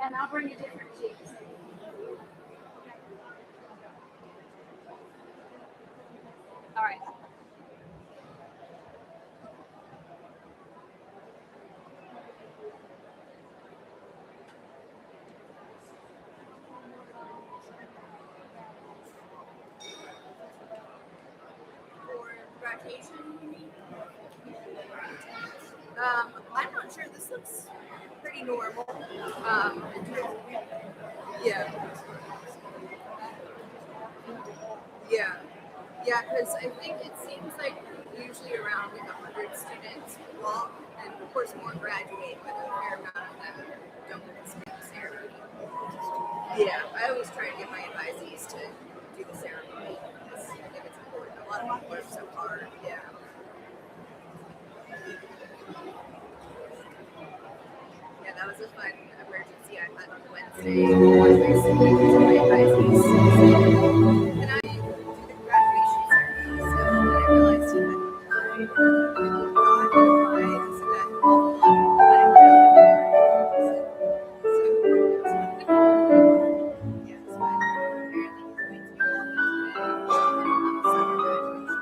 And I'll bring a different sheet. All right. Graduation, you mean? I'm not sure. This looks pretty normal. Yeah. Yeah, because I think it seems like usually around 100 students walk, and of course more graduate, but a fair amount of them don't participate in the ceremony. Yeah, I always try to get my advisees to do the ceremony because I think it's important. A lot of people work so hard. Yeah. Yeah, that was a fun emergency I had on Wednesday. One of my advisees said, "Can I do the graduation ceremony?" So then I realized he hadn't applied. God had applied, so that all the luck went around. Yeah, so apparently he's going to be walking today. Summer graduation.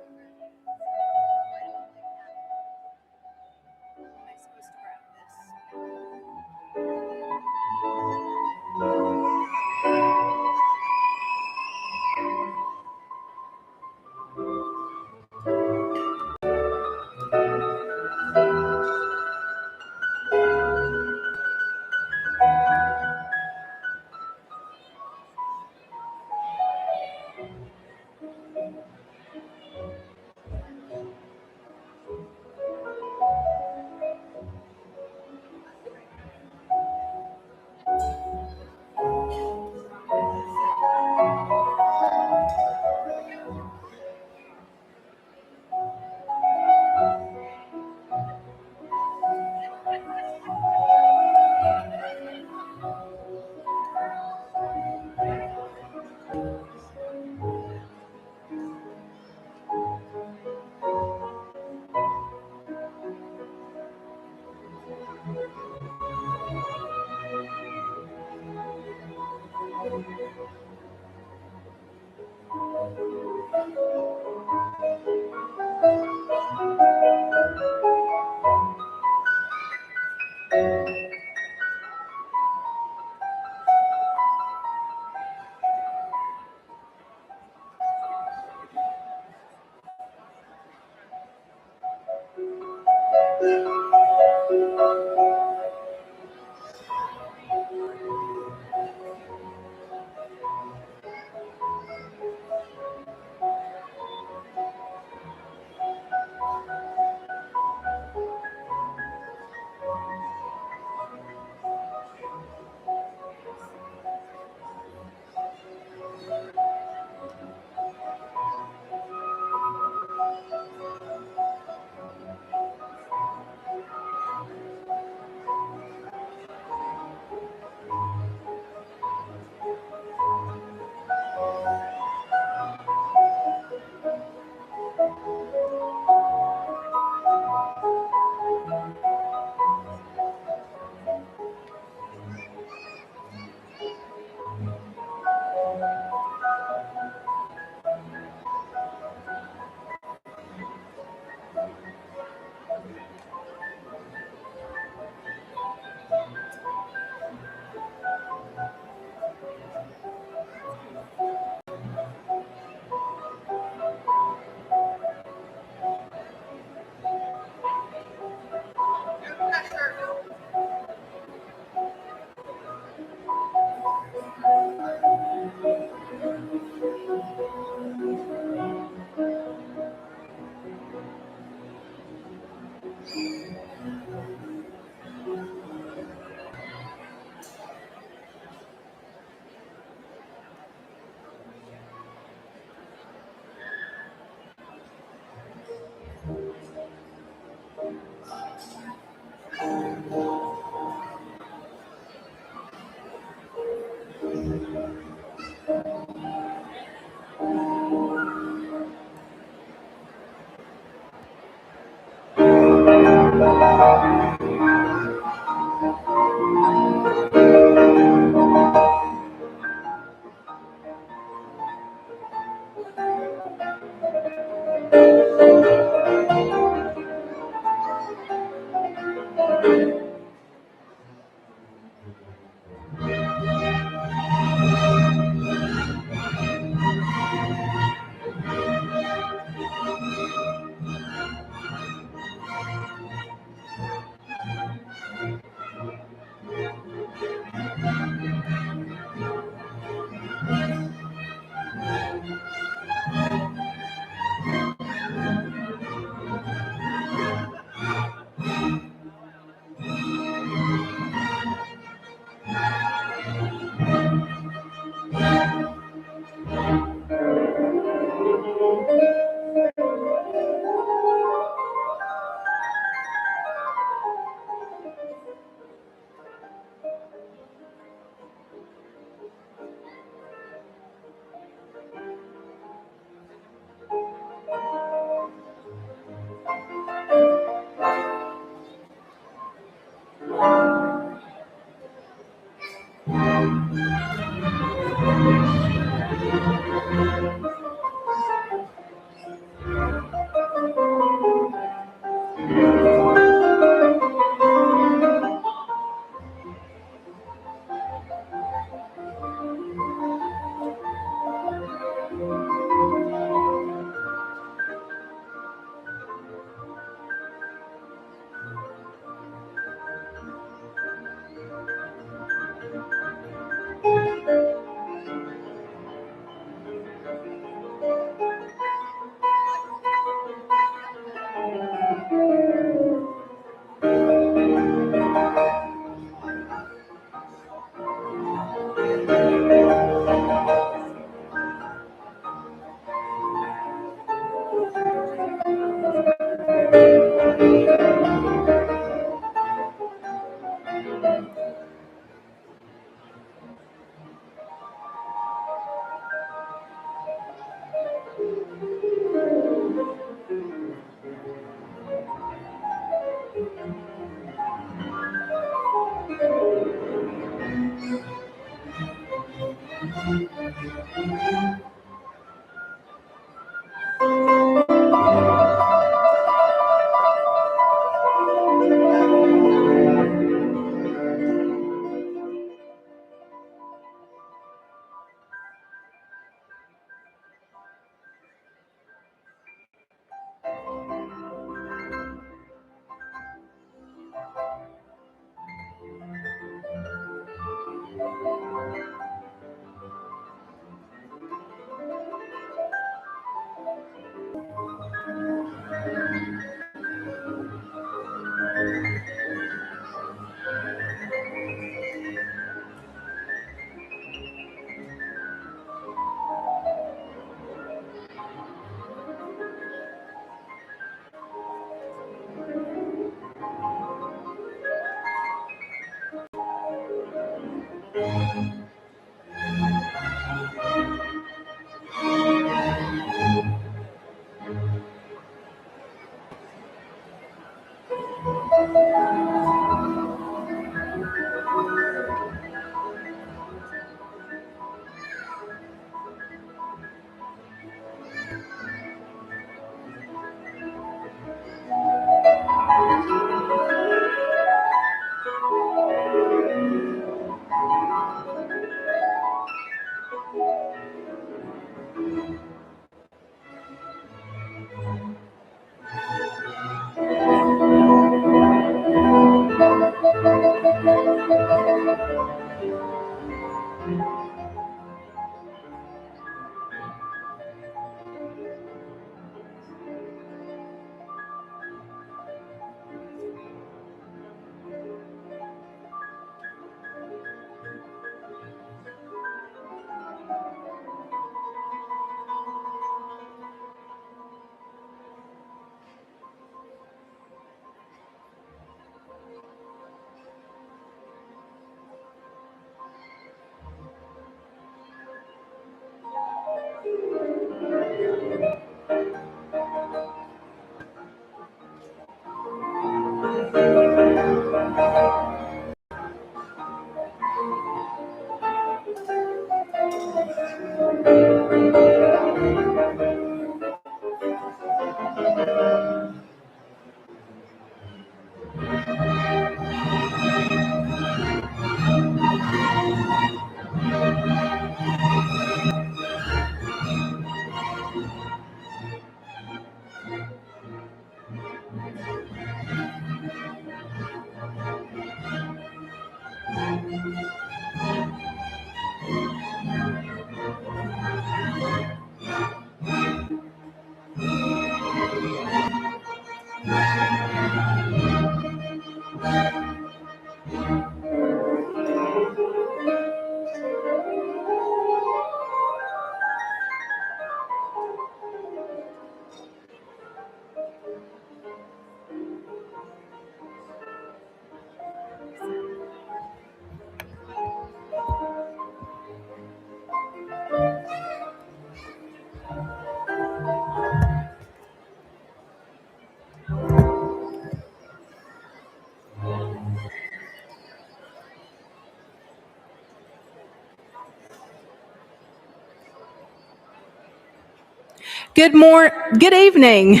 Good evening.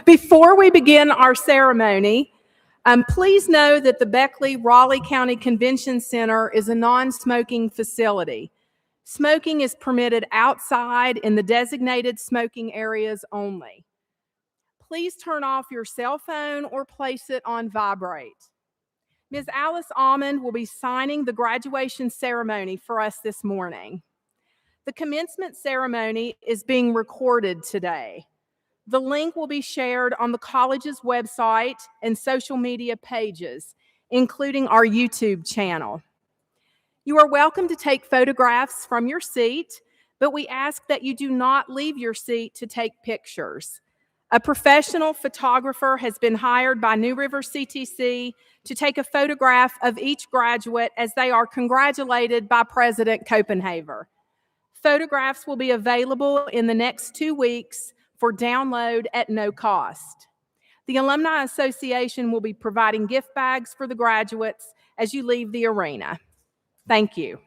Before we begin our ceremony, please know that the Beckley-Raleigh County Convention Center is a non-smoking facility. Smoking is permitted outside in the designated smoking areas only. Please turn off your cell phone or place it on vibrate. Ms. Alice Almond will be signing the graduation ceremony for us this morning. The commencement ceremony is being recorded today. The link will be shared on the college's website and social media pages, including our YouTube channel. You are welcome to take photographs from your seat, but we ask that you do not leave your seat to take pictures. A professional photographer has been hired by New River CTC to take a photograph of each graduate as they are congratulated by President Copenhaver. Photographs will be available in the next 2 weeks for download at no cost. The Alumni Association will be providing gift bags for the graduates as you leave the arena. Thank you.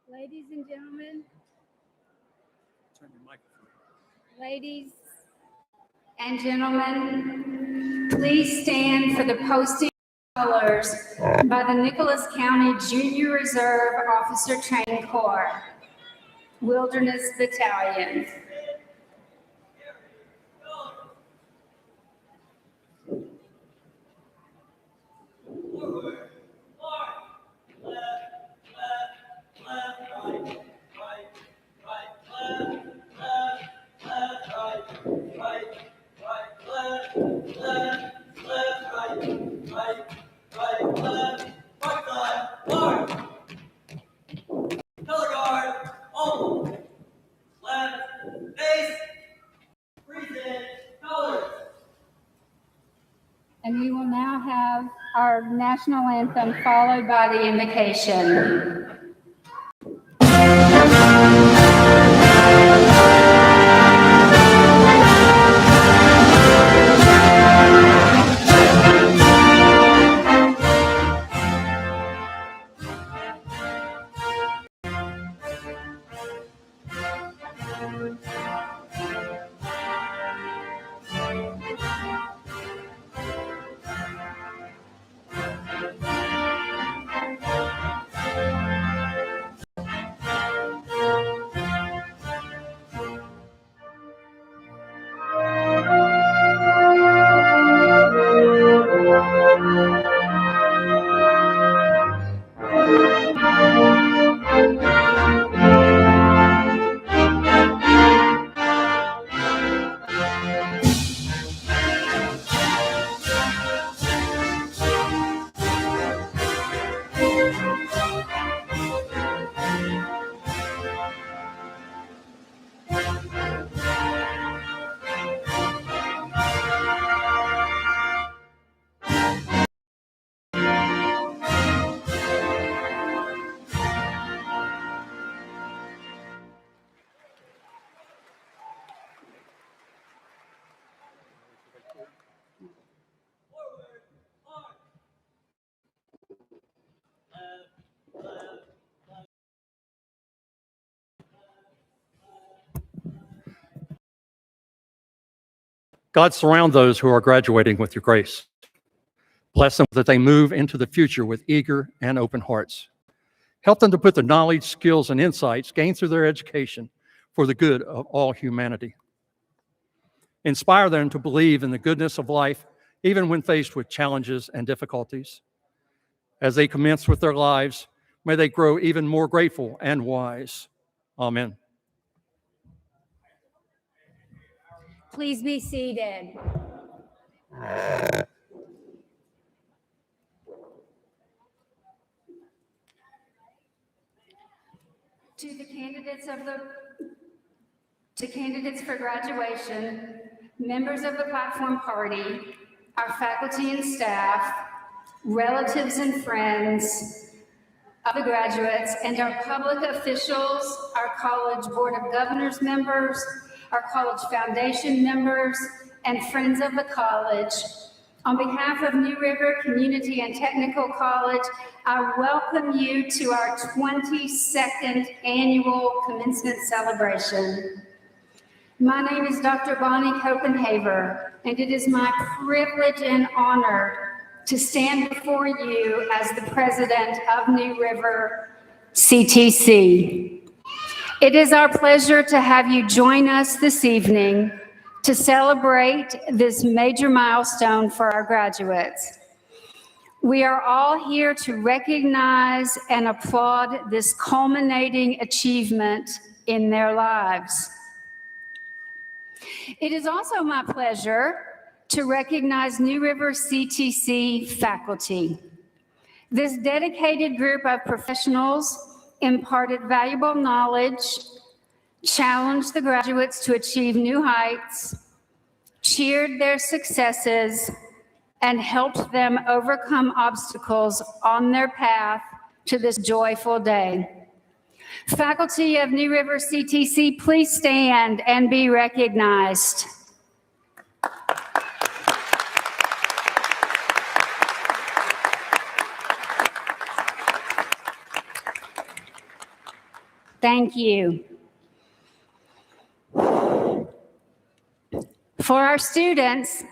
Ladies and gentlemen, ladies and gentlemen, please stand for the posting of colors by the Nicholas County Junior Reserve Officer Training Corps, Wilderness Battalion. Color guard, on, left, face, present, colors. And we will now have our national anthem followed by the invocation. God, surround those who are graduating with your grace. Bless them that they move into the future with eager and open hearts. Help them to put the knowledge, skills, and insights gained through their education for the good of all humanity. Inspire them to believe in the goodness of life, even when faced with challenges and difficulties. As they commence with their lives, may they grow even more grateful and wise. Amen. Please be seated. To candidates for graduation, members of the platform party, our faculty and staff, relatives and friends of the graduates, and our public officials, our College Board of Governors members, our College Foundation members, and friends of the college. On behalf of New River Community and Technical College, I welcome you to our 22nd annual commencement celebration. My name is Dr. Bonnie Copenhaver, and it is my privilege and honor to stand before you as the president of New River CTC. It is our pleasure to have you join us this evening to celebrate this major milestone for our graduates. We are all here to recognize and applaud this culminating achievement in their lives. It is also my pleasure to recognize New River CTC faculty. This dedicated group of professionals imparted valuable knowledge, challenged the graduates to achieve new heights, cheered their successes, and helped them overcome obstacles on their path to this joyful day. Faculty of New River CTC, please stand and be recognized. Thank you. For our students,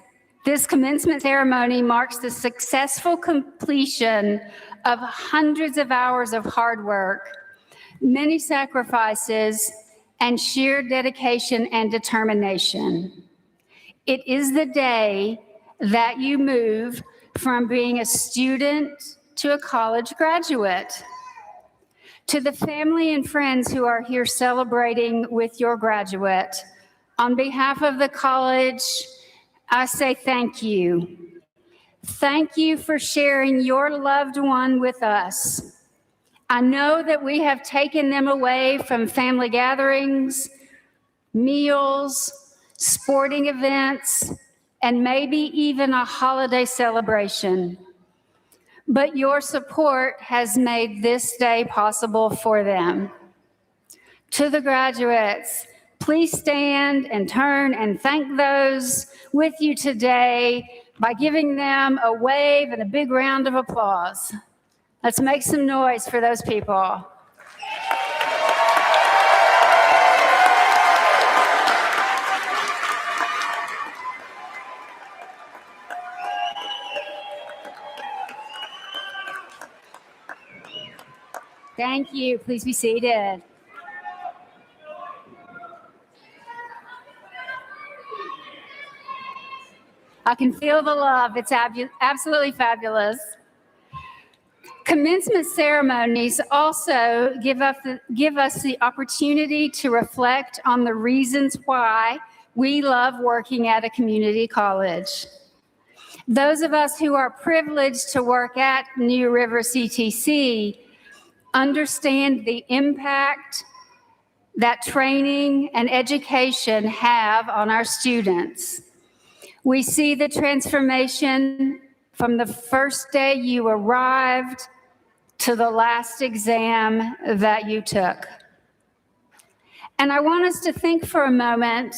this commencement ceremony marks the successful completion of hundreds of hours of hard work, many sacrifices, and sheer dedication and determination. It is the day that you move from being a student to a college graduate. To the family and friends who are here celebrating with your graduate, on behalf of the college, I say thank you. Thank you for sharing your loved one with us. I know that we have taken them away from family gatherings, meals, sporting events, and maybe even a holiday celebration. But your support has made this day possible for them. To the graduates, please stand and turn and thank those with you today by giving them a wave and a big round of applause. Let's make some noise for those people. Thank you. Please be seated. I can feel the love. It's absolutely fabulous. Commencement ceremonies also give us the opportunity to reflect on the reasons why we love working at a community college. Those of us who are privileged to work at New River CTC understand the impact that training and education have on our students. We see the transformation from the first day you arrived to the last exam that you took. And I want us to think for a moment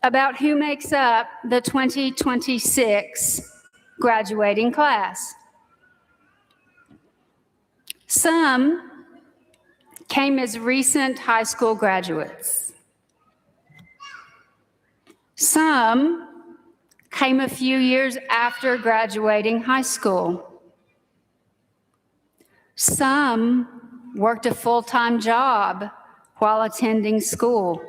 about who makes up the 2026 graduating class. Some came as recent high school graduates. Some came a few years after graduating high school. Some worked a full-time job while attending school.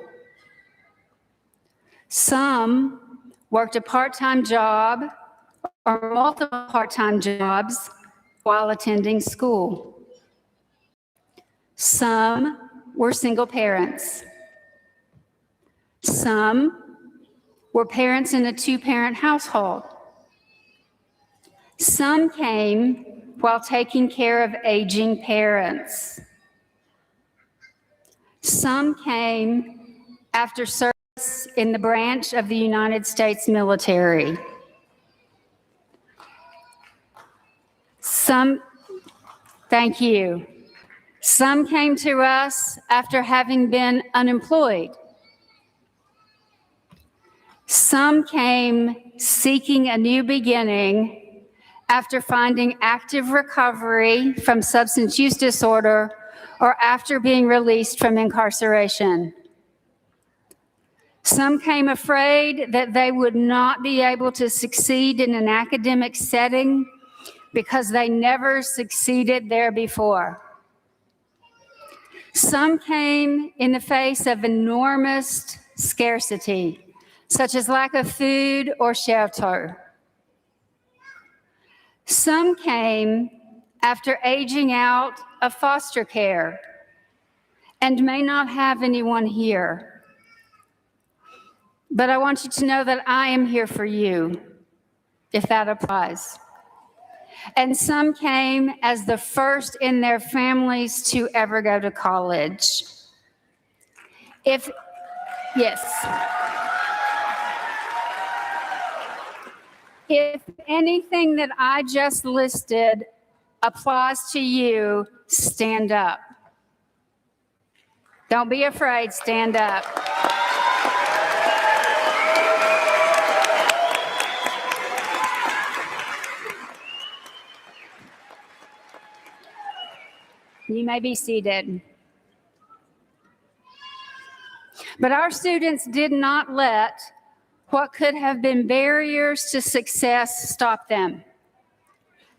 Some worked a part-time job or multiple part-time jobs while attending school. Some were single parents. Some were parents in a two-parent household. Some came while taking care of aging parents. Some came after service in the branch of the United States military. Thank you. Some came to us after having been unemployed. Some came seeking a new beginning after finding active recovery from substance use disorder or after being released from incarceration. Some came afraid that they would not be able to succeed in an academic setting because they never succeeded there before. Some came in the face of enormous scarcity, such as lack of food or shelter. Some came after aging out of foster care and may not have anyone here. But I want you to know that I am here for you, if that applies. and some came as the first in their families to ever go to college. Yes. If anything that I just listed applies to you, stand up. Don't be afraid, stand up. You may be seated. But our students did not let what could have been barriers to success stop them.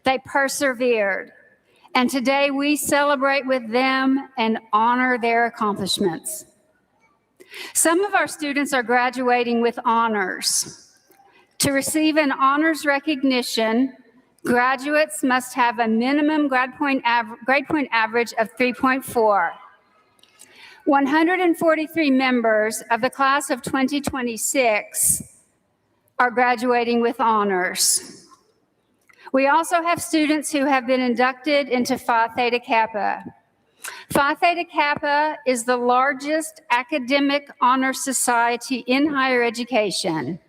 They persevered, and today we celebrate with them and honor their accomplishments. Some of our students are graduating with honors. To receive an honors recognition, graduates must have a minimum grade point average of 3.4. 143 members of the class of 2026 are graduating with honors. We also have students who have been inducted into Phi Theta Kappa. Phi Theta Kappa is the largest academic honor society in higher education.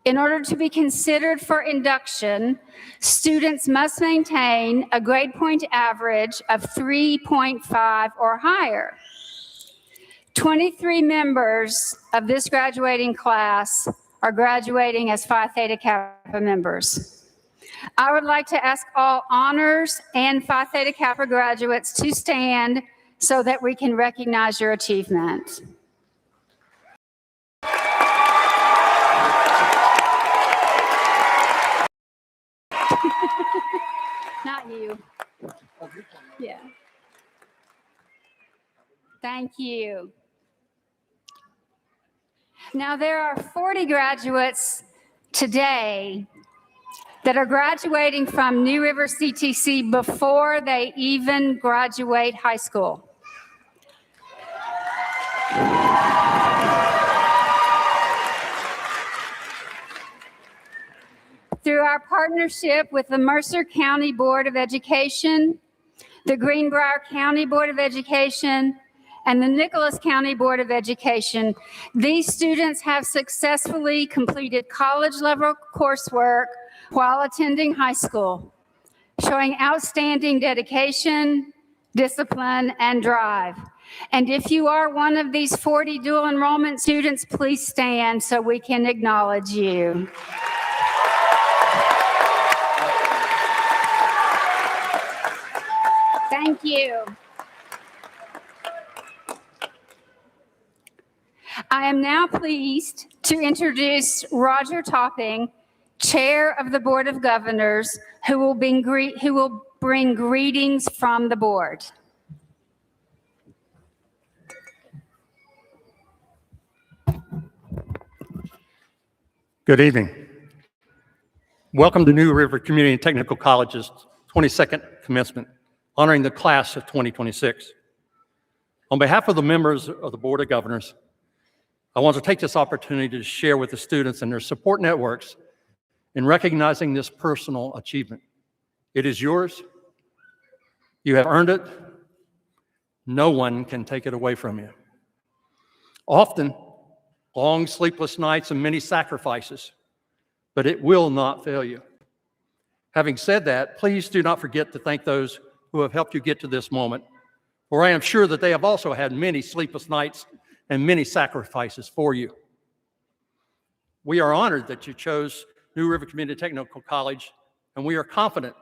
In order to be considered for induction, students must maintain a grade point average of 3.5 or higher. 23 members of this graduating class are graduating as Phi Theta Kappa members. I would like to ask all honors and Phi Theta Kappa graduates to stand so that we can recognize your achievement. Not you. Yeah. Thank you. Now, there are 40 graduates today that are graduating from New River CTC before they even graduate high school. Through our partnership with the Mercer County Board of Education, the Greenbrier County Board of Education, and the Nicholas County Board of Education, these students have successfully completed college-level coursework while attending high school, showing outstanding dedication, discipline, and drive. And if you are one of these 40 dual enrollment students, please stand so we can acknowledge you. Thank you. I am now pleased to introduce Roger Topping, Chair of the Board of Governors, who will bring greetings from the board. Good evening. Welcome to New River Community and Technical College's 22nd commencement, honoring the class of 2026. On behalf of the members of the Board of Governors, I want to take this opportunity to share with the students and their support networks in recognizing this personal achievement. It is yours. You have earned it. No one can take it away from you. Often, long sleepless nights and many sacrifices, but it will not fail you. Having said that, please do not forget to thank those who have helped you get to this moment, for I am sure that they have also had many sleepless nights and many sacrifices for you. We are honored that you chose New River Community Technical College, and we are confident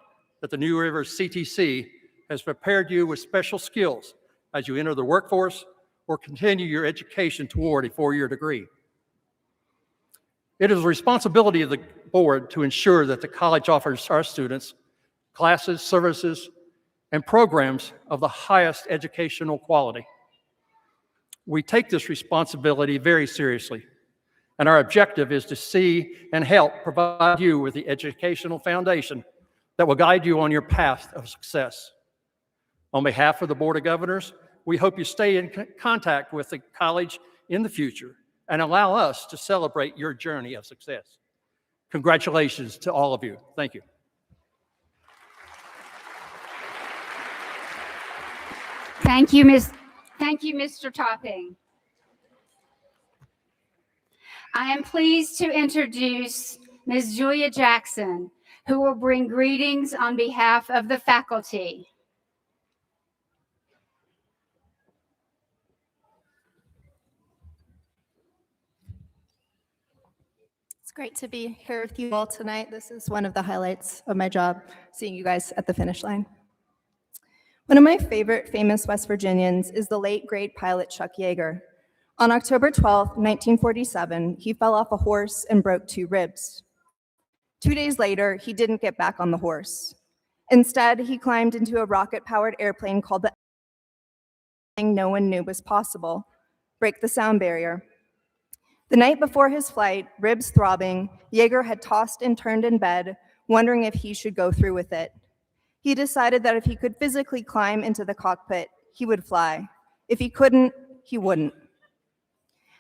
that the New River CTC has prepared you with special skills as you enter the workforce or continue your education toward a four-year degree. It is the responsibility of the board to ensure that the college offers our students classes, services, and programs of the highest educational quality. We take this responsibility very seriously, and our objective is to see and help provide you with the educational foundation that will guide you on your path of success. On behalf of the Board of Governors, we hope you stay in contact with the college in the future and allow us to celebrate your journey of success. Congratulations to all of you. Thank you. Thank you, Mr. Topping. I am pleased to introduce Ms. Julia Jackson, who will bring greetings on behalf of the faculty. It's great to be here with you all tonight. This is one of the highlights of my job, seeing you guys at the finish line. One of my favorite famous West Virginians is the late, great pilot Chuck Yeager. On October 12, 1947, he fell off a horse and broke 2 ribs. 2 days later, he didn't get back on the horse. Instead, he climbed into a rocket-powered airplane called the thing no one knew was possible, break the sound barrier. The night before his flight, ribs throbbing, Yeager had tossed and turned in bed, wondering if he should go through with it. He decided that if he could physically climb into the cockpit, he would fly. If he couldn't, he wouldn't.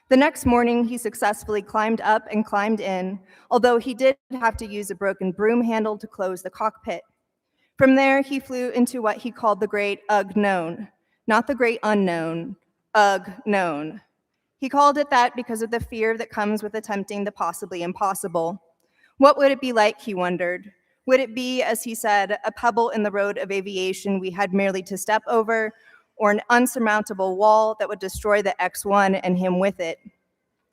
The next morning, he successfully climbed up and climbed in, although he did have to use a broken broom handle to close the cockpit. From there, he flew into what he called the great unknown, not the great unknown, unknown. He called it that because of the fear that comes with attempting the possibly impossible. What would it be like, he wondered? Would it be, as he said, a pebble in the road of aviation we had merely to step over, or an unsurmountable wall that would destroy the X-1 and him with it?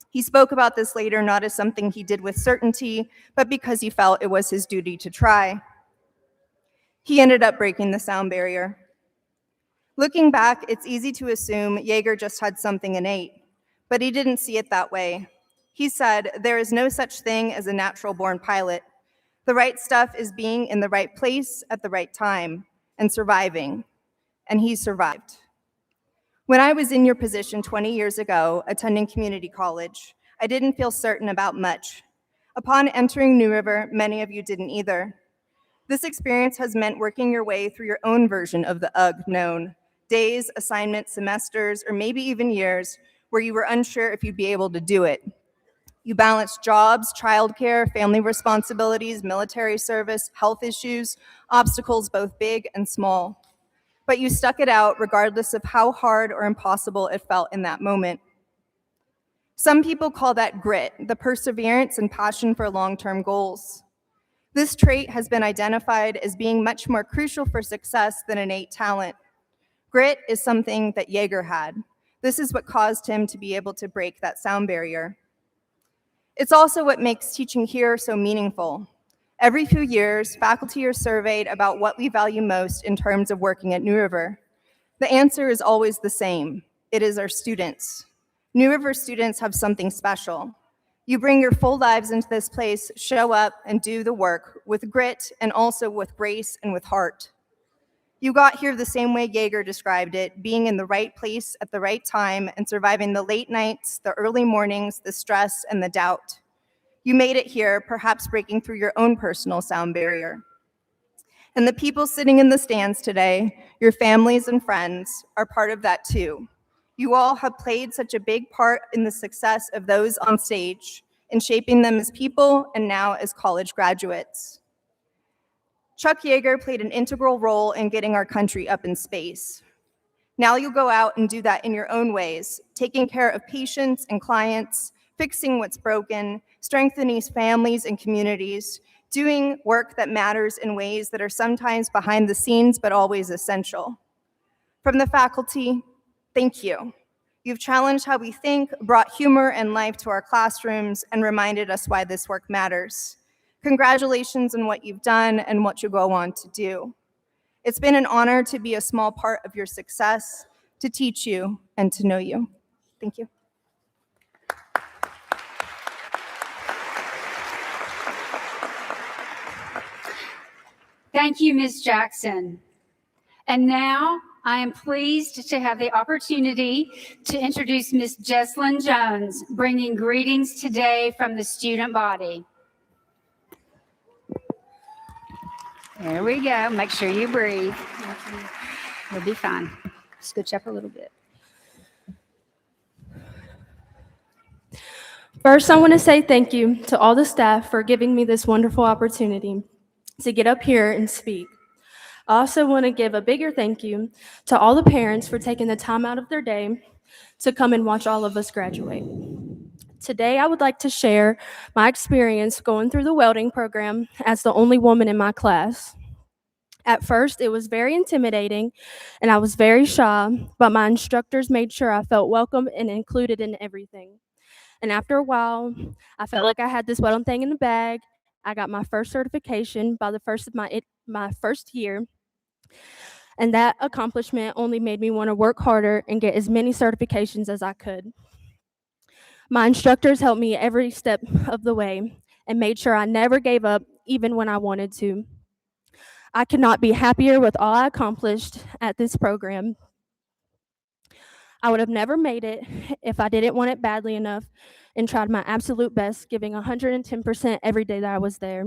He spoke about this later not as something he did with certainty, but because he felt it was his duty to try. He ended up breaking the sound barrier. Looking back, it's easy to assume Yeager just had something innate, but he didn't see it that way. He said, "There is no such thing as a natural-born pilot. The right stuff is being in the right place at the right time and surviving." And he survived. When I was in your position 20 years ago, attending community college, I didn't feel certain about much. Upon entering New River, many of you didn't either. This experience has meant working your way through your own version of the unknown, days, assignments, semesters, or maybe even years where you were unsure if you'd be able to do it. You balanced jobs, childcare, family responsibilities, military service, health issues, obstacles both big and small. But you stuck it out regardless of how hard or impossible it felt in that moment. Some people call that grit, the perseverance and passion for long-term goals. This trait has been identified as being much more crucial for success than innate talent. Grit is something that Yeager had. This is what caused him to be able to break that sound barrier. It's also what makes teaching here so meaningful. Every few years, faculty are surveyed about what we value most in terms of working at New River. The answer is always the same. It is our students. New River students have something special. You bring your full lives into this place, show up, and do the work with grit and also with grace and with heart. You got here the same way Yeager described it, being in the right place at the right time and surviving the late nights, the early mornings, the stress, and the doubt. You made it here, perhaps breaking through your own personal sound barrier. And the people sitting in the stands today, your families and friends, are part of that too. You all have played such a big part in the success of those on stage, in shaping them as people and now as college graduates. Chuck Yeager played an integral role in getting our country up in space. Now you'll go out and do that in your own ways, taking care of patients and clients, fixing what's broken, strengthening families and communities, doing work that matters in ways that are sometimes behind the scenes but always essential. From the faculty, thank you. You've challenged how we think, brought humor and life to our classrooms, and reminded us why this work matters. Congratulations on what you've done and what you go on to do. It's been an honor to be a small part of your success, to teach you, and to know you. Thank you. Thank you, Ms. Jackson. And now I am pleased to have the opportunity to introduce Ms. Jesslyn Jones, bringing greetings today from the student body. There we go. Make sure you breathe. You'll be fine. Scooch up a little bit. First, I want to say thank you to all the staff for giving me this wonderful opportunity to get up here and speak. I also want to give a bigger thank you to all the parents for taking the time out of their day to come and watch all of us graduate. Today, I would like to share my experience going through the welding program as the only woman in my class. At first, it was very intimidating and I was very shy, but my instructors made sure I felt welcome and included in everything. And after a while, I felt like I had this welding thing in the bag. I got my first certification by the first of my first year, and that accomplishment only made me want to work harder and get as many certifications as I could. My instructors helped me every step of the way and made sure I never gave up, even when I wanted to. I could not be happier with all I accomplished at this program. I would have never made it if I didn't want it badly enough and tried my absolute best, giving 110% every day that I was there.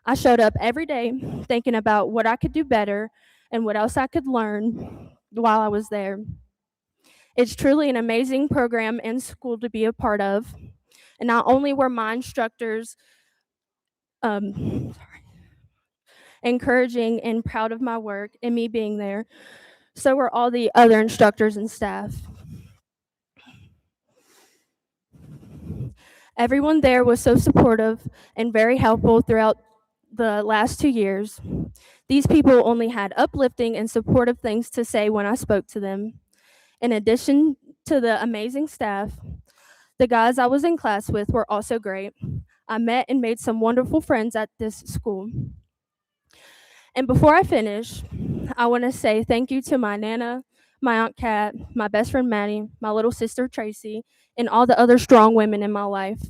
I showed up every day thinking about what I could do better and what else I could learn while I was there. It's truly an amazing program and school to be a part of. And not only were my instructors encouraging and proud of my work and me being there, so were all the other instructors and staff. Everyone there was so supportive and very helpful throughout the last 2 years. These people only had uplifting and supportive things to say when I spoke to them. In addition to the amazing staff, the guys I was in class with were also great. I met and made some wonderful friends at this school. And before I finish, I want to say thank you to my Nana, my Aunt Kat, my best friend Maddie, my little sister Tracy, and all the other strong women in my life.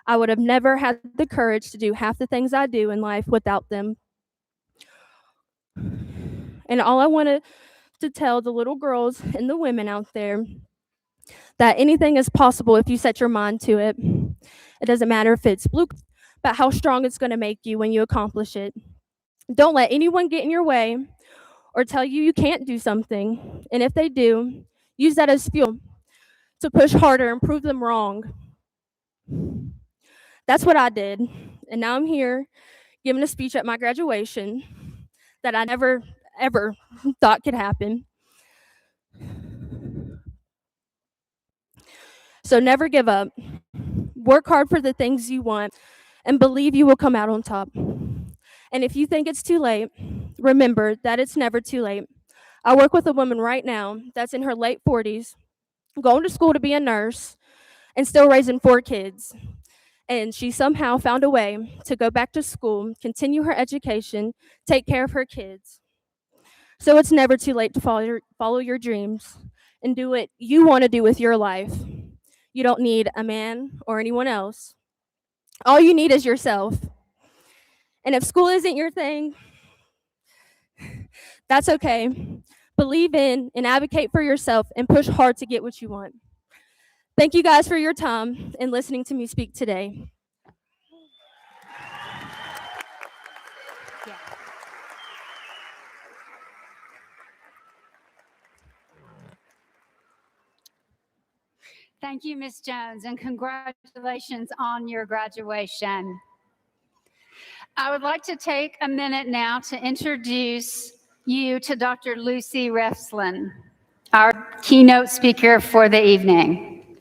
I would have never had the courage to do half the things I do in life without them. And all I wanted to tell the little girls and the women out there that anything is possible if you set your mind to it. It doesn't matter if it's blue, but how strong it's going to make you when you accomplish it. Don't let anyone get in your way or tell you you can't do something. And if they do, use that as fuel to push harder and prove them wrong. That's what I did. And now I'm here giving a speech at my graduation that I never, ever thought could happen. So never give up. Work hard for the things you want and believe you will come out on top. And if you think it's too late, remember that it's never too late. I work with a woman right now that's in her late 40s, going to school to be a nurse, and still raising 4 kids. And she somehow found a way to go back to school, continue her education, take care of her kids. So it's never too late to follow your dreams and do what you want to do with your life. You don't need a man or anyone else. All you need is yourself. And if school isn't your thing, that's okay. Believe in and advocate for yourself and push hard to get what you want. Thank you guys for your time and listening to me speak today. Thank you, Ms. Jones, and congratulations on your graduation. I would like to take a minute now to introduce you to Dr. Lucy Refslin, our keynote speaker for the evening.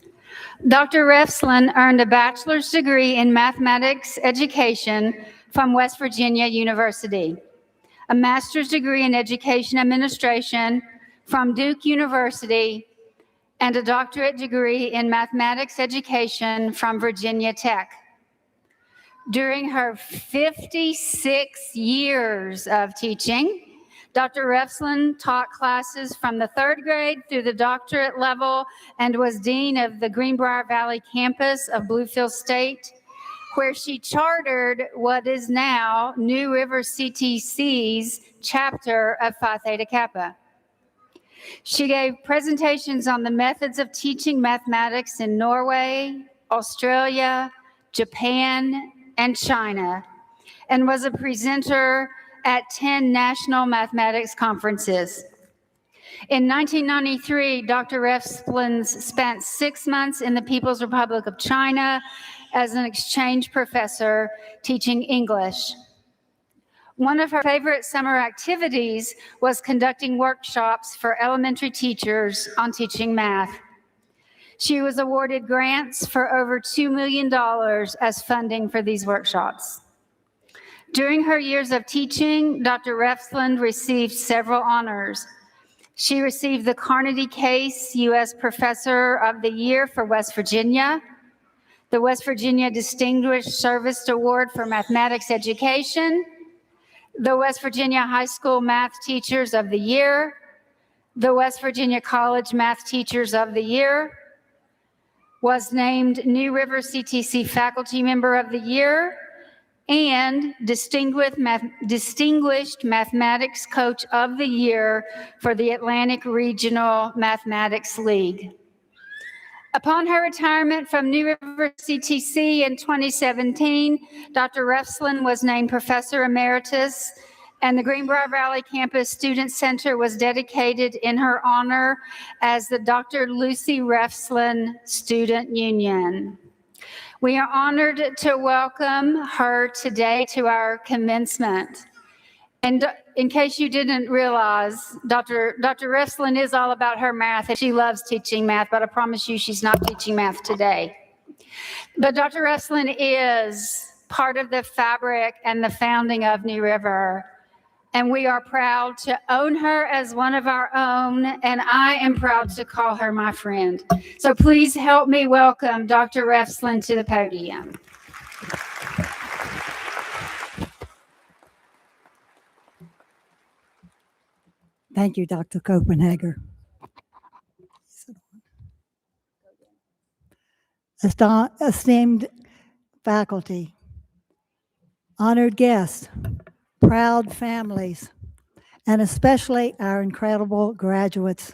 Dr. Refslin earned a bachelor's degree in mathematics education from West Virginia University, a master's degree in education administration from Duke University, and a doctorate degree in mathematics education from Virginia Tech. During her 56 years of teaching, Dr. Refslin taught classes from the 3rd grade through the doctorate level and was dean of the Greenbrier Valley campus of Bluefield State, where she chartered what is now New River CTC's chapter of Phi Theta Kappa. She gave presentations on the methods of teaching mathematics in Norway, Australia, Japan, and China, and was a presenter at 10 national mathematics conferences. In 1993, Dr. Refslin spent 6 months in the People's Republic of China as an exchange professor teaching English. One of her favorite summer activities was conducting workshops for elementary teachers on teaching math. She was awarded grants for over $2 million as funding for these workshops. During her years of teaching, Dr. Refsland received several honors. She received the Carnegie Case U.S. Professor of the Year for West Virginia, the West Virginia Distinguished Service Award for Mathematics Education, the West Virginia High School Math Teachers of the Year, the West Virginia College Math Teachers of the Year, was named New River CTC Faculty Member of the Year, and Distinguished Mathematics Coach of the Year for the Atlantic Regional Mathematics League. Upon her retirement from New River CTC in 2017, Dr. Refsland was named Professor Emeritus, and the Greenbrier Valley Campus Student Center was dedicated in her honor as the Dr. Lucy Refsland Student Union. We are honored to welcome her today to our commencement. And in case you didn't realize, Dr. Refsland is all about her math, and she loves teaching math, but I promise you she's not teaching math today. But Dr. Refsland is part of the fabric and the founding of New River, and we are proud to own her as one of our own, and I am proud to call her my friend. So please help me welcome Dr. Refsland to the podium. Thank you, Dr. Copenhagen. Esteemed faculty, honored guests, proud families, and especially our incredible graduates.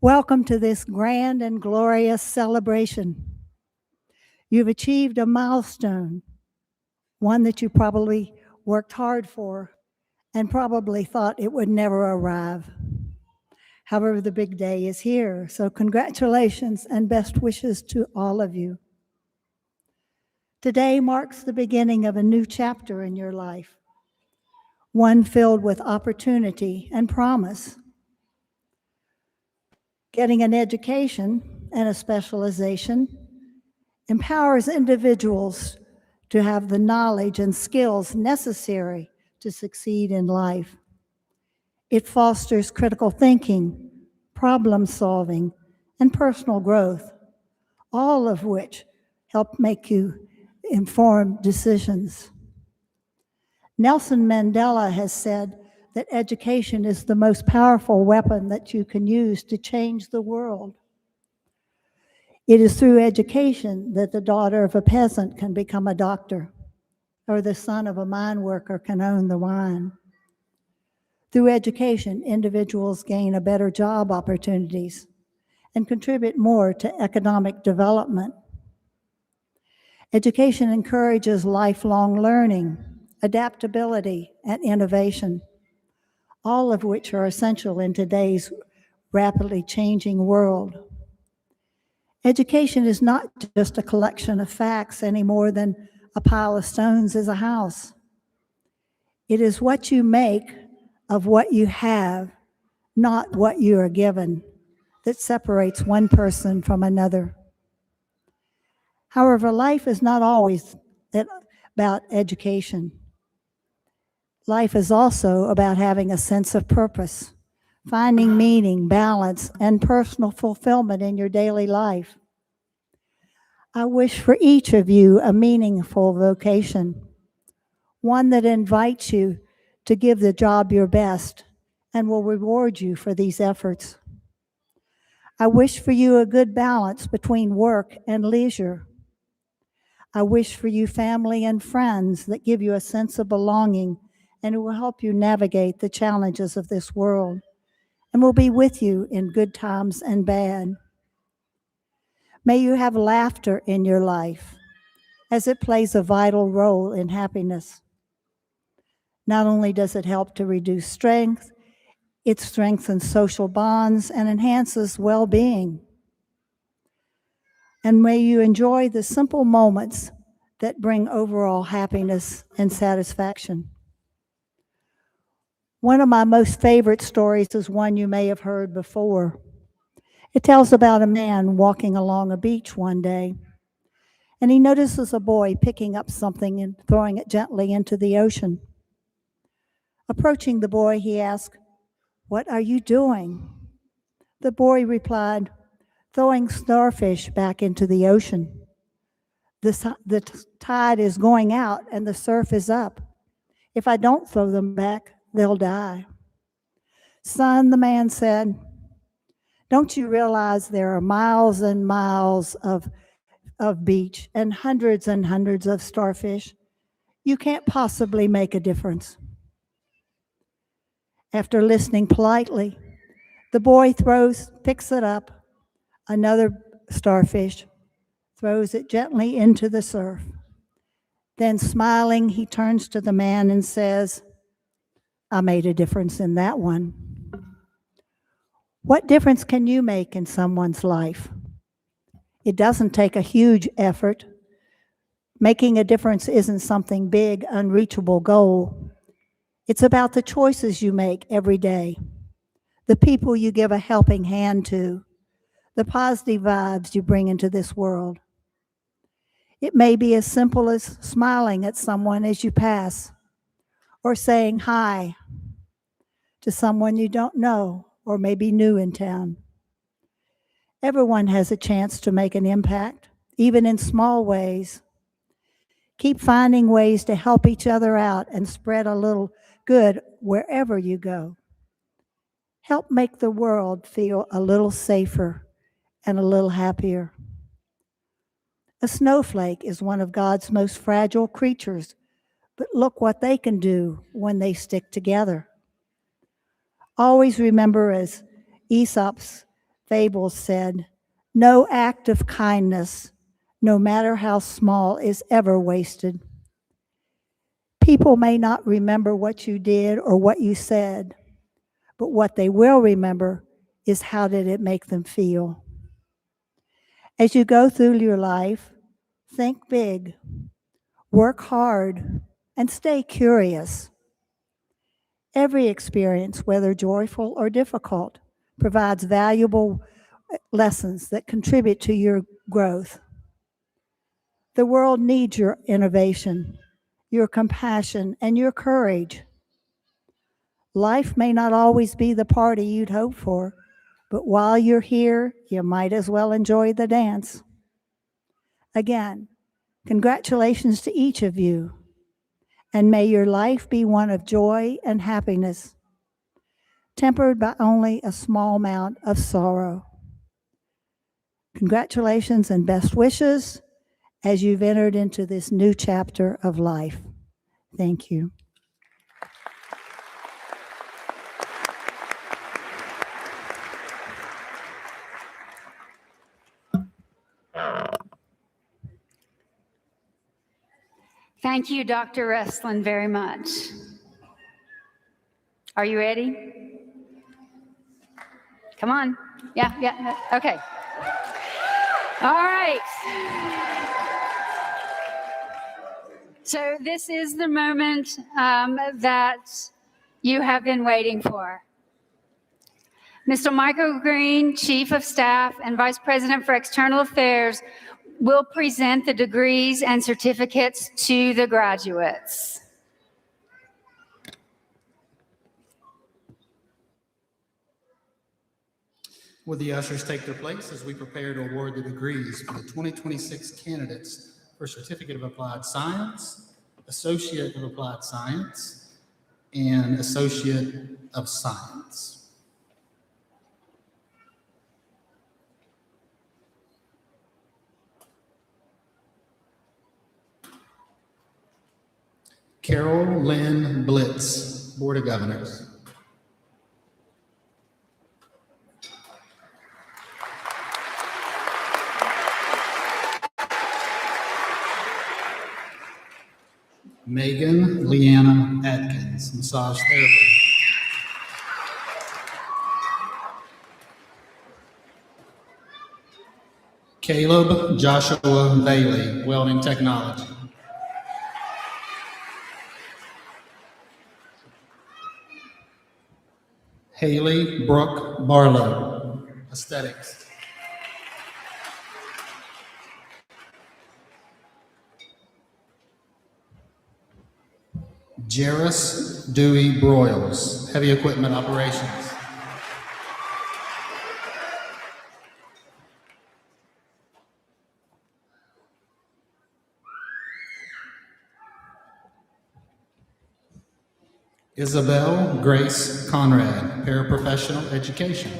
Welcome to this grand and glorious celebration. You've achieved a milestone, one that you probably worked hard for and probably thought it would never arrive. However, the big day is here, so congratulations and best wishes to all of you. Today marks the beginning of a new chapter in your life, one filled with opportunity and promise. Getting an education and a specialization empowers individuals to have the knowledge and skills necessary to succeed in life. It fosters critical thinking, problem solving, and personal growth, all of which help make you informed decisions. Nelson Mandela has said that education is the most powerful weapon that you can use to change the world. It is through education that the daughter of a peasant can become a doctor, or the son of a mine worker can own the mine. Through education, individuals gain a better job opportunities and contribute more to economic development. Education encourages lifelong learning, adaptability, and innovation, all of which are essential in today's rapidly changing world. Education is not just a collection of facts any more than a pile of stones is a house. It is what you make of what you have, not what you are given, that separates one person from another. However, life is not always about education. Life is also about having a sense of purpose, finding meaning, balance, and personal fulfillment in your daily life. I wish for each of you a meaningful vocation, one that invites you to give the job your best and will reward you for these efforts. I wish for you a good balance between work and leisure. I wish for you family and friends that give you a sense of belonging and who will help you navigate the challenges of this world and will be with you in good times and bad. May you have laughter in your life, as it plays a vital role in happiness. Not only does it help to reduce stress, it strengthens social bonds and enhances well-being. And may you enjoy the simple moments that bring overall happiness and satisfaction. One of my most favorite stories is one you may have heard before. It tells about a man walking along a beach one day, and he notices a boy picking up something and throwing it gently into the ocean. Approaching the boy, he asked, "What are you doing?" The boy replied, "Throwing starfish back into the ocean. The tide is going out and the surf is up. If I don't throw them back, they'll die." "Son," the man said, "don't you realize there are miles and miles of beach and hundreds of starfish? You can't possibly make a difference." After listening politely, the boy picks it up, another starfish, throws it gently into the surf. Then, smiling, he turns to the man and says, "I made a difference in that one." What difference can you make in someone's life? It doesn't take a huge effort. Making a difference isn't something big, unreachable goal. It's about the choices you make every day, the people you give a helping hand to, the positive vibes you bring into this world. It may be as simple as smiling at someone as you pass, or saying hi to someone you don't know or maybe new in town. Everyone has a chance to make an impact, even in small ways. Keep finding ways to help each other out and spread a little good wherever you go. Help make the world feel a little safer and a little happier. A snowflake is one of God's most fragile creatures, but look what they can do when they stick together. Always remember, as Aesop's fables said, no act of kindness, no matter how small, is ever wasted. People may not remember what you did or what you said, but what they will remember is how did it make them feel. As you go through your life, think big, work hard, and stay curious. Every experience, whether joyful or difficult, provides valuable lessons that contribute to your growth. The world needs your innovation, your compassion, and your courage. Life may not always be the party you'd hoped for, but while you're here, you might as well enjoy the dance. Again, congratulations to each of you, and may your life be one of joy and happiness, tempered by only a small amount of sorrow. Congratulations and best wishes as you've entered into this new chapter of life. Thank you. Thank you, Dr. Restlin, very much. Are you ready? Come on. Yeah, okay. All right. So this is the moment that you have been waiting for. Mr. Michael Green, Chief of Staff and Vice President for External Affairs, will present the degrees and certificates to the graduates. Will the ushers take their place as we prepare to award the degrees for the 2026 candidates for Certificate of Applied Science, Associate of Applied Science, and Associate of Science. Carol Lynn Blitz, Board of Governors. Megan Leanna Atkins, Massage Therapy. Caleb Joshua Bailey, Welding Technology. Haley Brooke Barlow, aesthetics. Jairus Dewey Broyles, heavy equipment operations. Isabel Grace Conrad, paraprofessional education.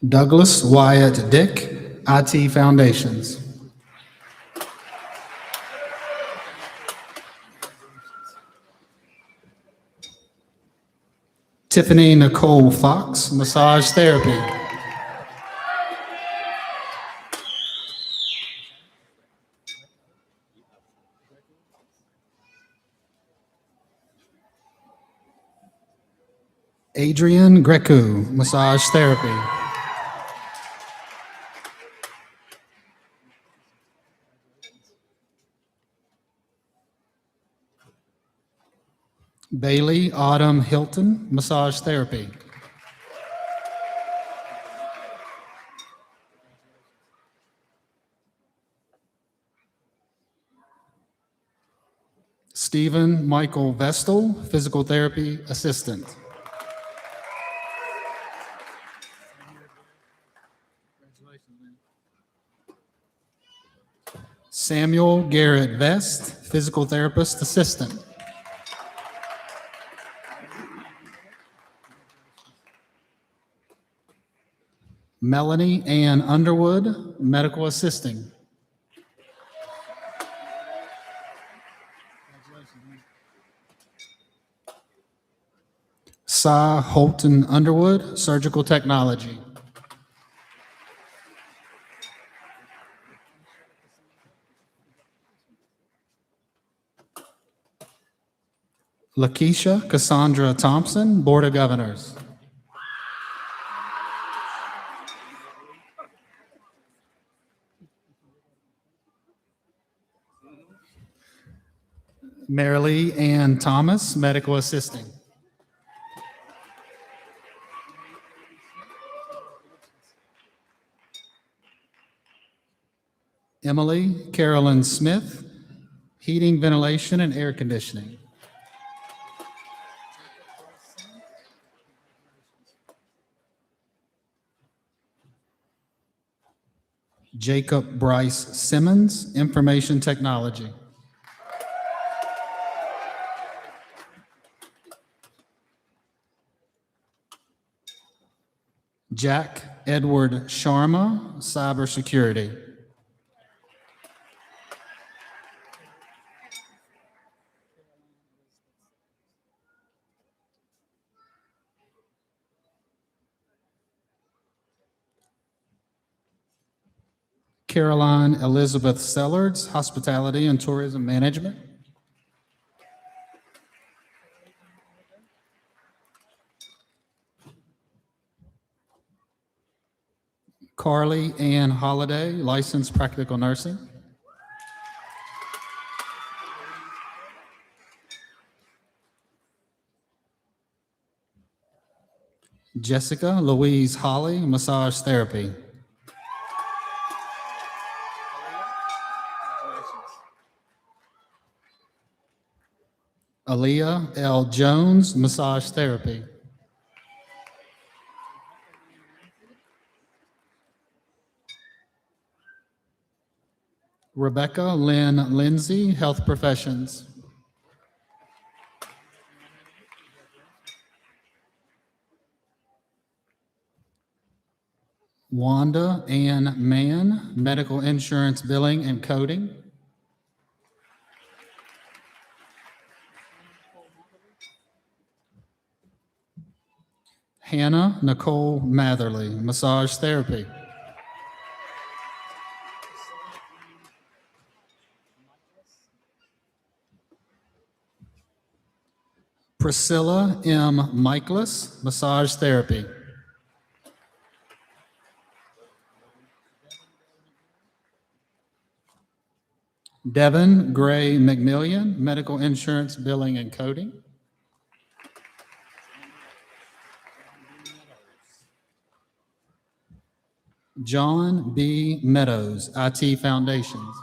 Douglas Wyatt Dick, IT Foundations. Tiffany Nicole Fox, massage therapy. Adrian Grecu, massage therapy. Bailey Autumn Hilton, massage therapy. Stephen Michael Vestal, physical therapy assistant. Samuel Garrett Vest, physical therapist assistant. Melanie Ann Underwood, medical assisting. Sa Holton Underwood, surgical technology. Lakeisha Cassandra Thompson, Board of Governors. Marilee Ann Thomas, medical assisting. Emily Carolyn Smith, heating, ventilation, and air conditioning. Jacob Bryce Simmons, information technology. Jack Edward Sharma, cybersecurity. Caroline Elizabeth Sellards, hospitality and tourism management. Carly Ann Holliday, licensed practical nursing. Jessica Louise Holly, massage therapy. Aaliyah L. Jones, massage therapy. Rebecca Lynn Lindsay, health professions. Wanda Ann Mann, medical insurance billing and coding. Hannah Nicole Matherly, massage therapy. Priscilla M. Michaelis, massage therapy. Devin Gray McMillian, Medical Insurance Billing and Coding. John B. Meadows, IT Foundations.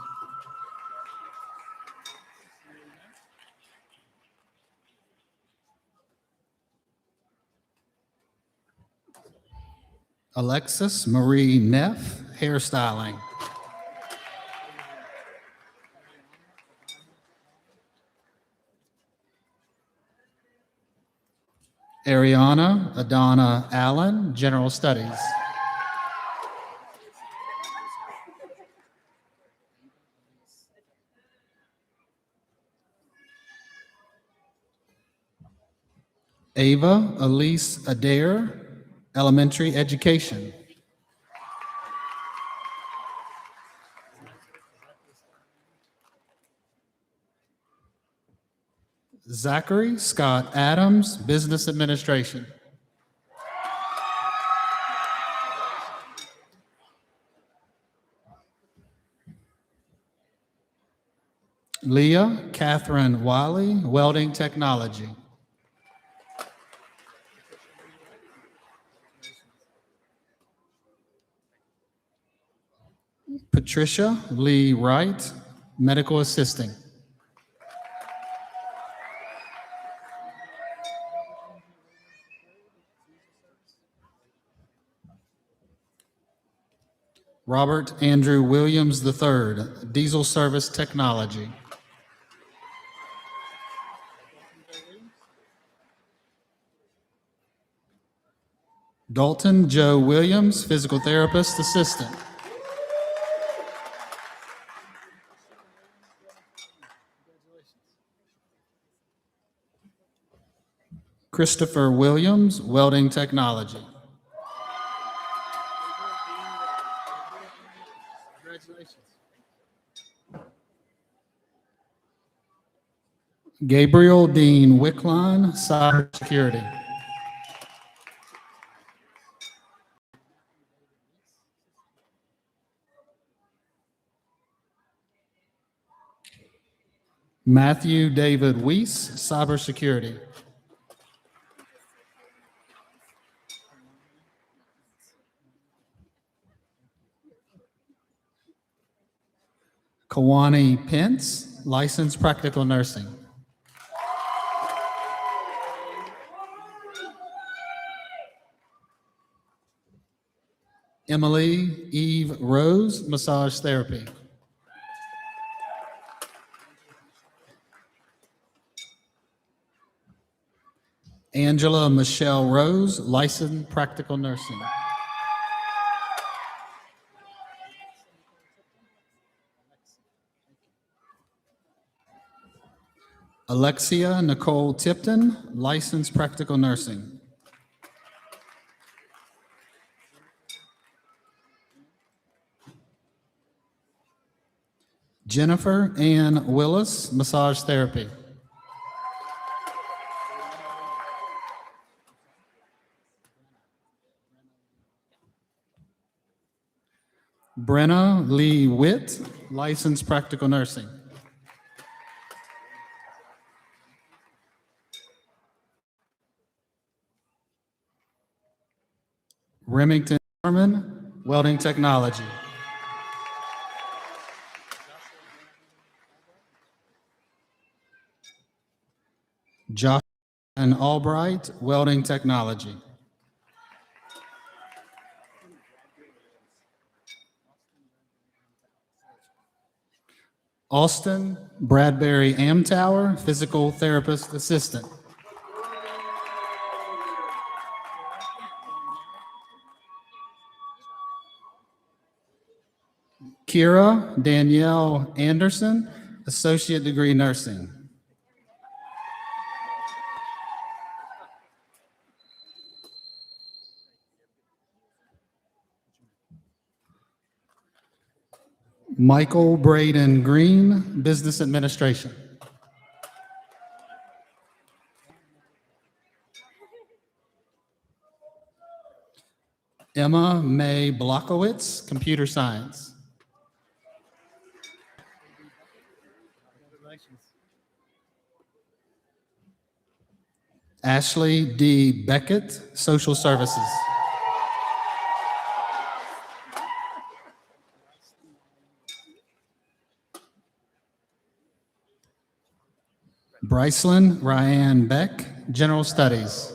Alexis Marie Neff, Hairstyling. Ariana Adana Allen, General Studies. Ava Elise Adair, Elementary Education. Zachary Scott Adams, Business Administration. Leah Catherine Wiley, Welding Technology. Patricia Lee Wright, Medical Assisting. Robert Andrew Williams III, Diesel Service Technology. Dalton Joe Williams, Physical Therapist Assistant. Christopher Williams, Welding Technology. Gabriel Dean Wickline, Cybersecurity. Matthew David Weiss, Cybersecurity. Kawani Pence, Licensed Practical Nursing. Emily Eve Rose, Massage Therapy. Angela Michelle Rose, Licensed Practical Nursing. Alexia Nicole Tipton, Licensed Practical Nursing. Jennifer Ann Willis, Massage Therapy. Brenna Lee Witt, Licensed Practical Nursing. Remington Norman, Welding Technology. Josh and Albright, Welding Technology. Austin Bradbury Amtower, Physical Therapist Assistant. Kira Danielle Anderson, Associate Degree Nursing. Michael Braden Green, Business Administration. Emma May Blockowitz, Computer Science. Ashley D. Beckett, Social Services. Brycelyn Ryan Beck, General Studies.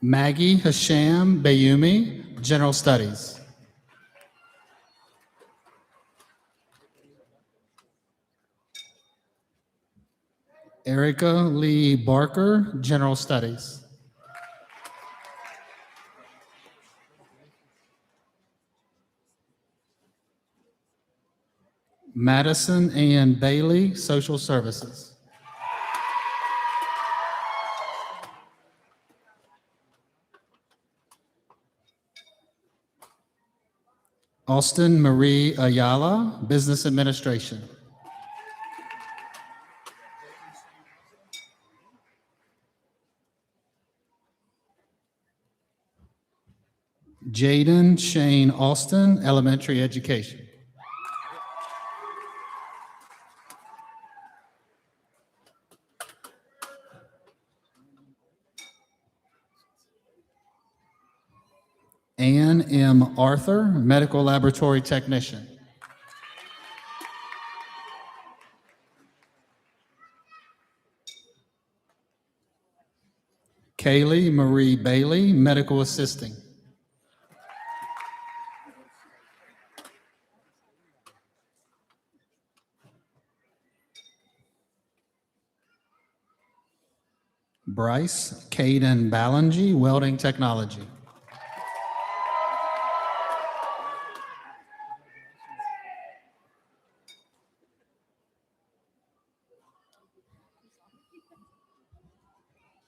Maggie Hasham Bayumi, General Studies. Erica Lee Barker, General Studies. Madison Ann Bailey, Social Services. Austin Marie Ayala, Business Administration. Jaden Shane Austin, Elementary Education. Ann M. Arthur, Medical Laboratory Technician. Kaylee Marie Bailey, Medical Assisting. Bryce Caden Ballingy, Welding Technology.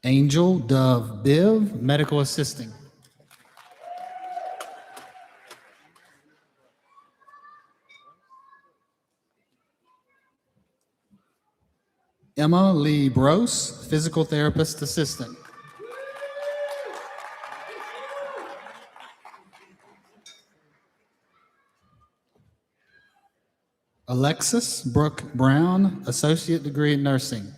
Angel Dove Biv, Medical Assisting. Emma Lee Brose, Physical Therapist Assistant. Alexis Brooke Brown, Associate Degree in Nursing.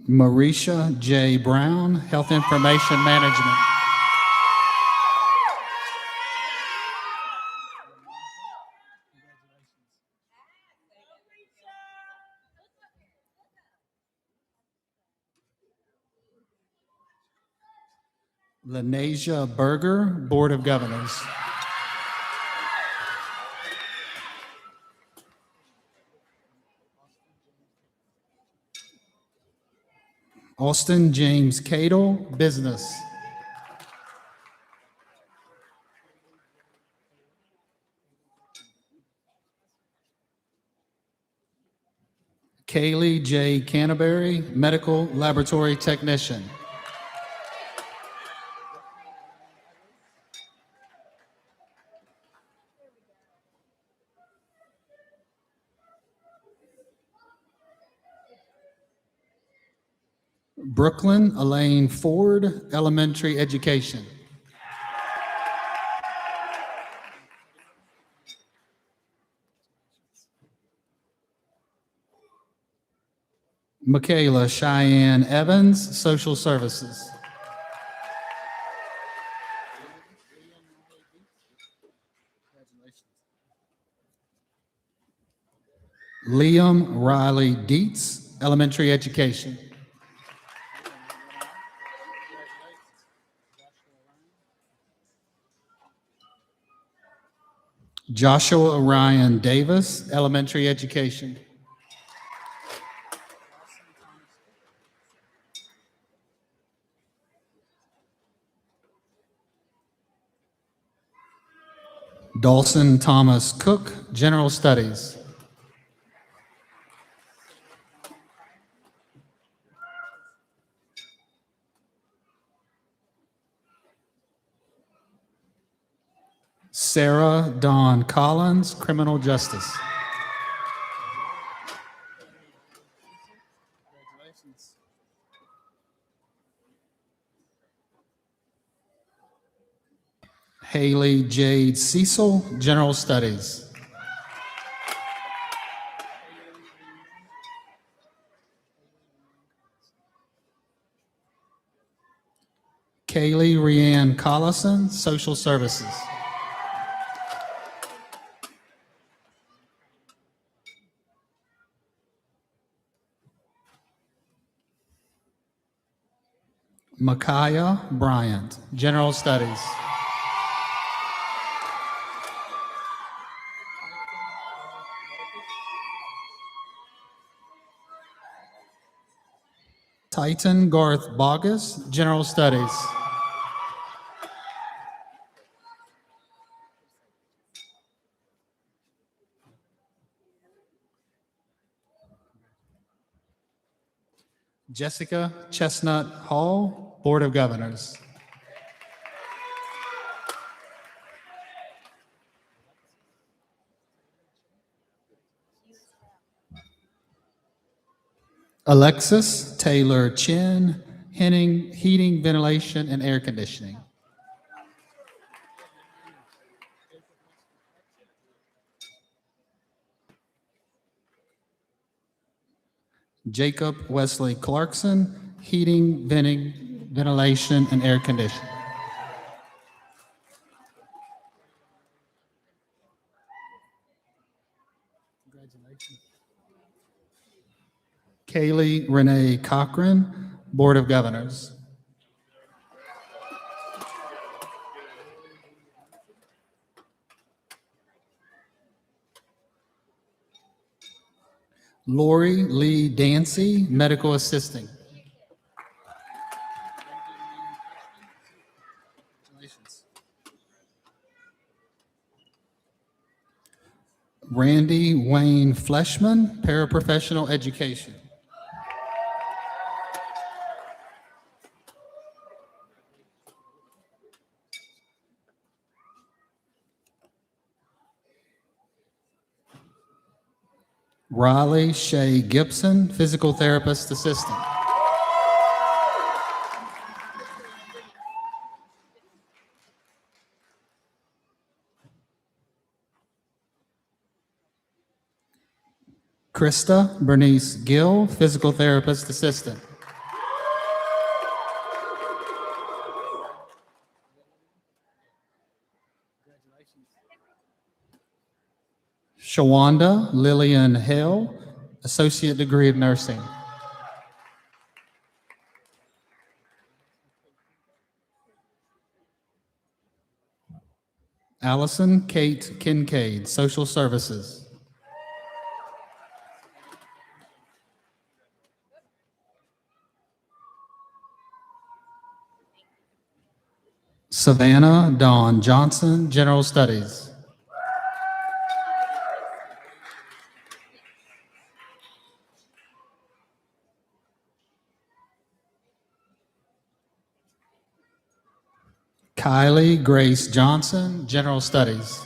Marisha J. Brown, Health Information Management. Lenasia Berger, Board of Governors. Austin James Cadle, Business. Kaylee J. Canterbury, Medical Laboratory Technician. Brooklyn Elaine Ford, Elementary Education. Michaela Cheyenne Evans, Social Services. Liam Riley Dietz, Elementary Education. Joshua Ryan Davis, Elementary Education. Dawson Thomas Cook, General Studies. Sarah Dawn Collins, Criminal Justice. Haley Jade Cecil, General Studies. Kaylee Rianne Collison, Social Services. Micaiah Bryant, General Studies. Titan Garth Bogus, General Studies. Jessica Chestnut Hall, Board of Governors. Alexis Taylor Chin, Heating, Ventilation, and Air Conditioning. Jacob Wesley Clarkson, Heating, Ventilation, and Air Conditioning. Congratulations. Kaylee Renee Cochran, Board of Governors. Lori Lee Dancy, Medical Assisting. Randy Wayne Fleshman, Paraprofessional Education. Riley Shay Gibson, Physical Therapist Assistant. Krista Bernice Gill, Physical Therapist Assistant. Shawanda Lillian Hill, Associate Degree of Nursing. Allison Kate Kincaid, Social Services. Savannah Dawn Johnson, General Studies. Kylie Grace Johnson, General Studies.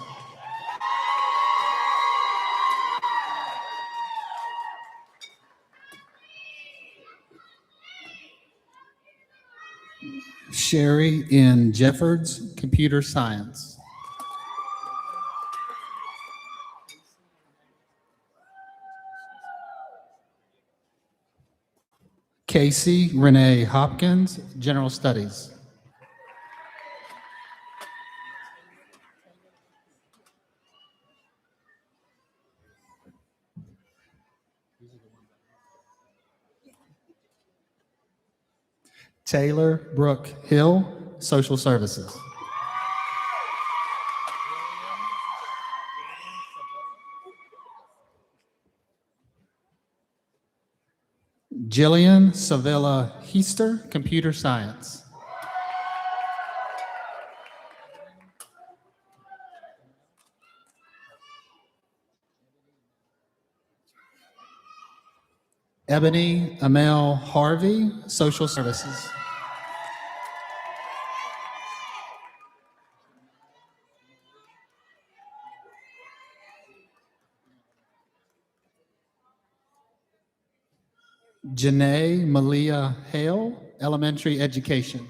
Sherry N. Jeffords, Computer Science. Casey Renee Hopkins, General Studies. Taylor Brooke Hill, Social Services. Jillian Savilla Heister, Computer Science. Ebony Amel Harvey, Social Services. Janae Malia Hale, Elementary Education.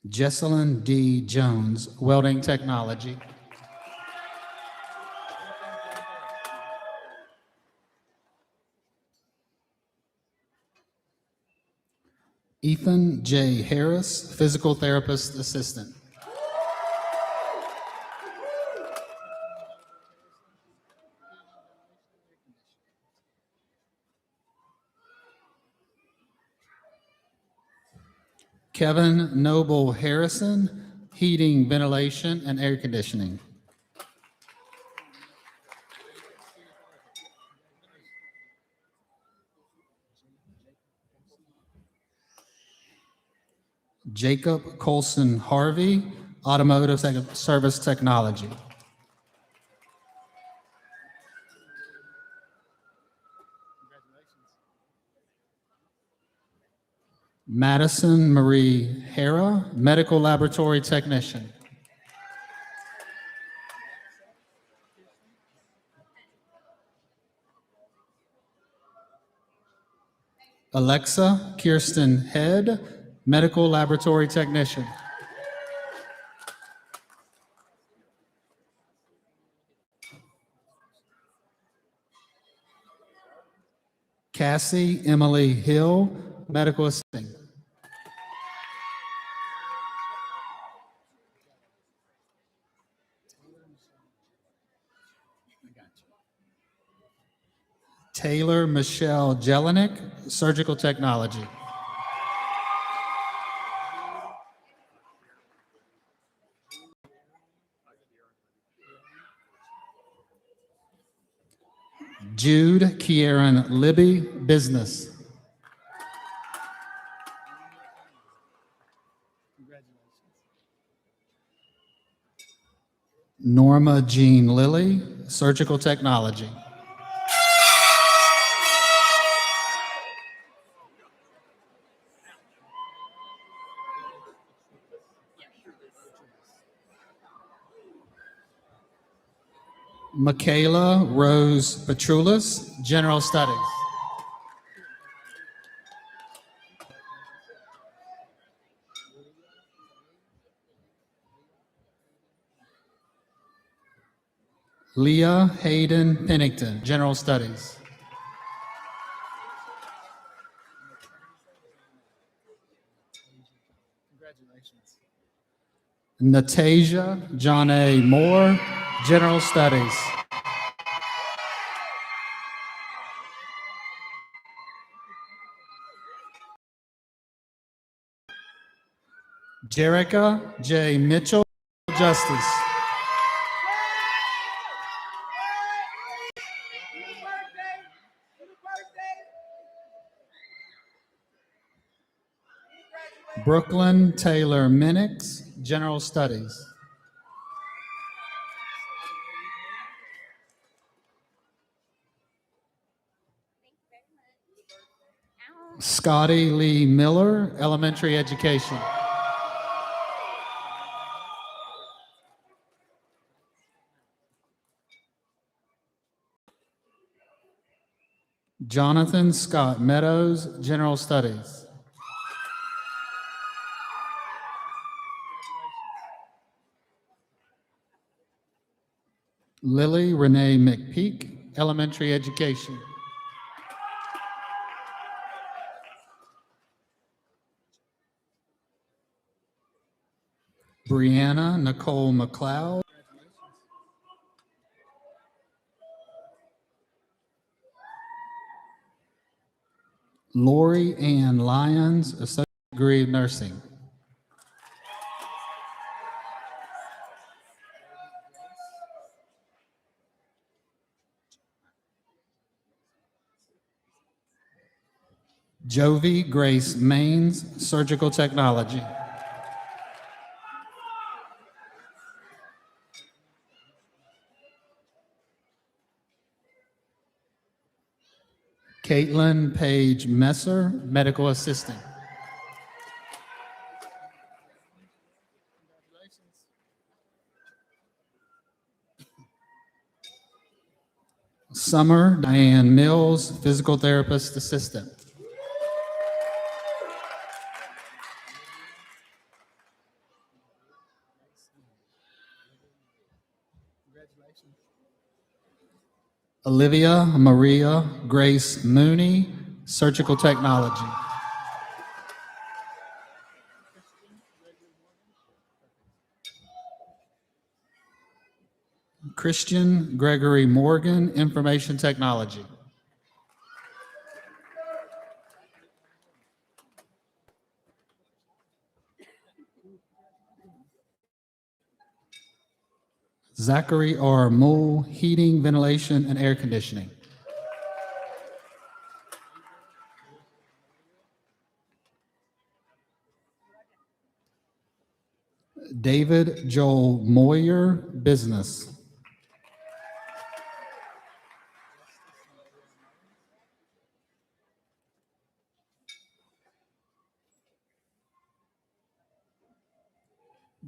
Jesselyn D. Jones, Welding Technology. Ethan J. Harris, Physical Therapist Assistant. Kevin Noble Harrison, Heating, Ventilation, and Air Conditioning. Jacob Colson Harvey, Automotive Service Technology. Madison Marie Hera, Medical Laboratory Technician. Alexa Kirsten Head, Medical Laboratory Technician. Cassie Emily Hill, Medical Assistant. Taylor Michelle Jelinek, Surgical Technology. Jude Kieran Libby, Business. Norma Jean Lilly, Surgical Technology. Michaela Rose Petrulis, General Studies. Leah Hayden Pennington, General Studies. Natasia John A. Moore, General Studies. Jerica J. Mitchell, Justice. Brooklyn Taylor Minix, General Studies. Scotty Lee Miller, Elementary Education. Jonathan Scott Meadows, General Studies. Lily Renee McPeak, Elementary Education. Brianna Nicole McLeod. Lori Ann Lyons, Associate Degree of Nursing. Jovi Grace Maines, Surgical Technology. Caitlin Page Messer, Medical Assistant. Summer Diane Mills, Physical Therapist Assistant. Olivia Maria Grace Mooney, Surgical Technology. Christian Gregory Morgan, Information Technology. Zachary R. Mull, Heating, Ventilation, and Air Conditioning. David Joel Moyer, Business.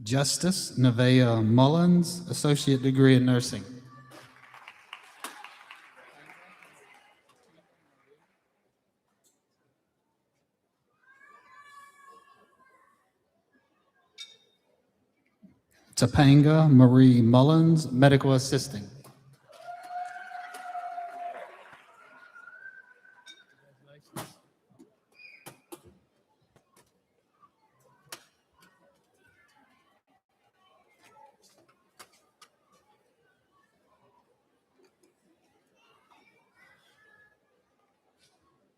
Justice Nevaeh Mullins, Associate Degree in Nursing. Topanga Marie Mullins, Medical Assisting.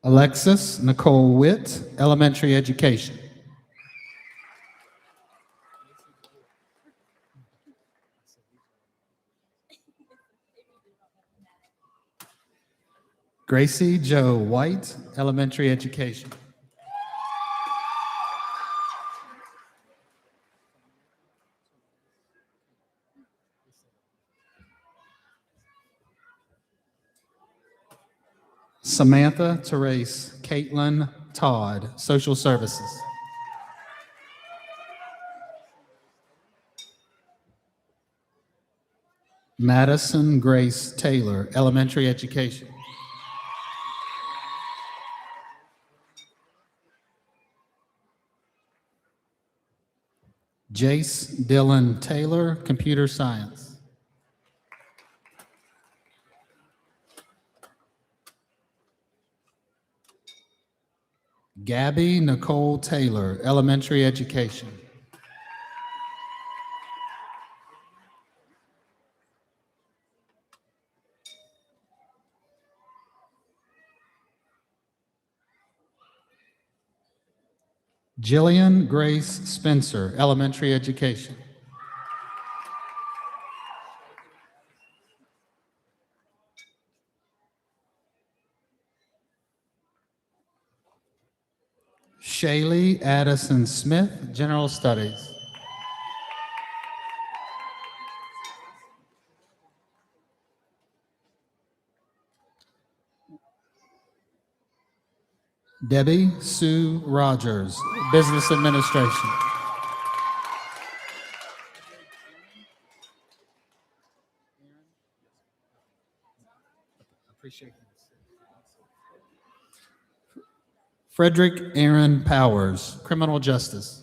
Alexis Nicole Witt, Elementary Education. Gracie Joe White, Elementary Education. Samantha Therese Caitlin Todd, Social Services. Madison Grace Taylor, Elementary Education. Jace Dylan Taylor, Computer Science. Gabby Nicole Taylor, Elementary Education. Jillian Grace Spencer, Elementary Education. Shaylee Addison Smith, General Studies. Debbie Sue Rogers, Business Administration. Appreciate it. Frederick Aaron Powers, Criminal Justice.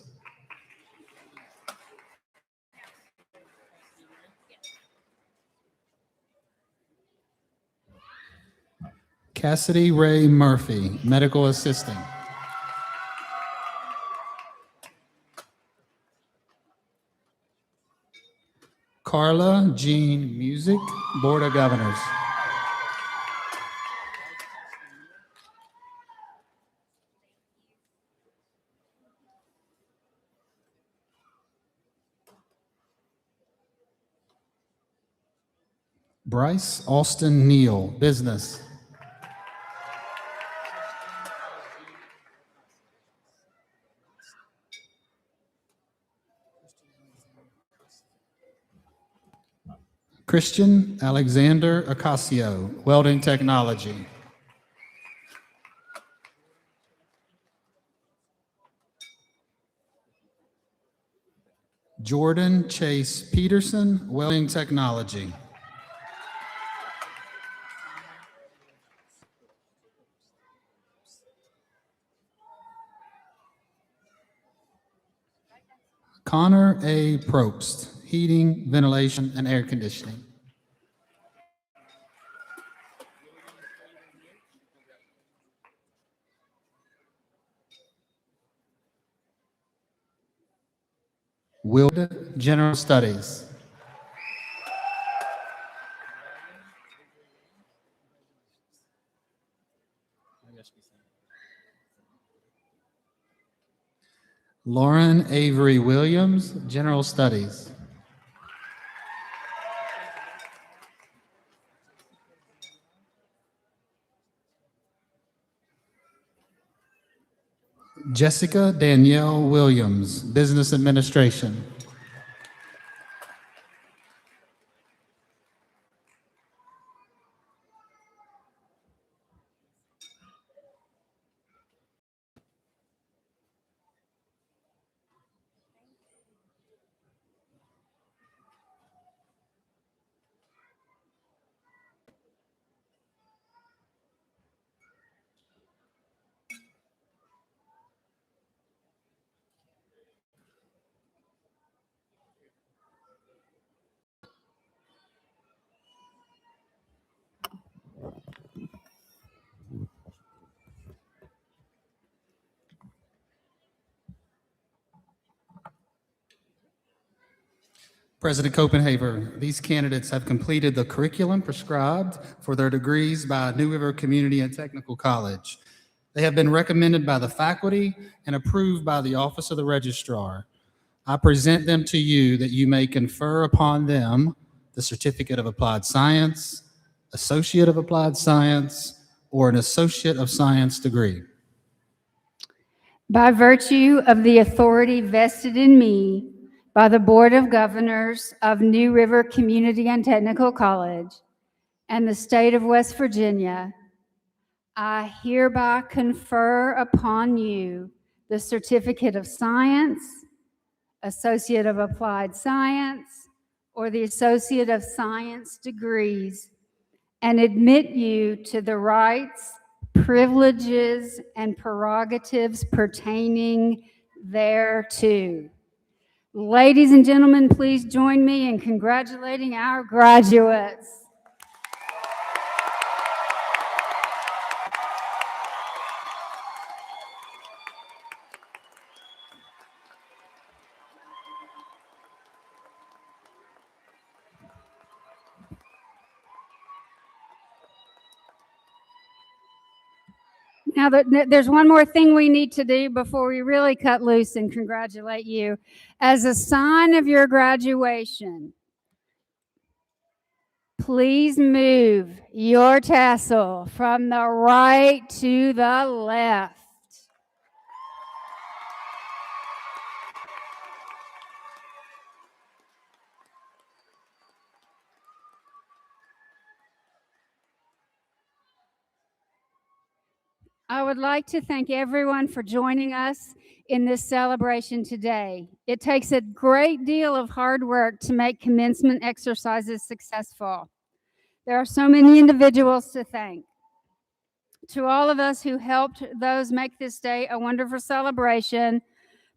Cassidy Ray Murphy, Medical Assisting. Carla Jean Music, Board of Governors. Bryce Austin Neal, Business. Christian Alexander Acasio, Welding Technology. Jordan Chase Peterson, Welding Technology. Connor A. Probst, Heating, Ventilation, and Air Conditioning. Willard, General Studies. Lauren Avery Williams, General Studies. Jessica Danielle Williams, Business Administration. President Copenhaver, these candidates have completed the curriculum prescribed for their degrees by New River Community and Technical College. They have been recommended by the faculty and approved by the Office of the Registrar. I present them to you that you may confer upon them the Certificate of Applied Science, Associate of Applied Science, or an Associate of Science degree. By virtue of the authority vested in me by the Board of Governors of New River Community and Technical College and the state of West Virginia, I hereby confer upon you the Certificate of Science, Associate of Applied Science, or the Associate of Science degrees, and admit you to the rights, privileges, and prerogatives pertaining thereto. Ladies and gentlemen, please join me in congratulating our graduates. Now, there's one more thing we need to do before we really cut loose and congratulate you. As a sign of your graduation, please move your tassel from the right to the left. I would like to thank everyone for joining us in this celebration today. It takes a great deal of hard work to make commencement exercises successful. There are so many individuals to thank. To all of us who helped those make this day a wonderful celebration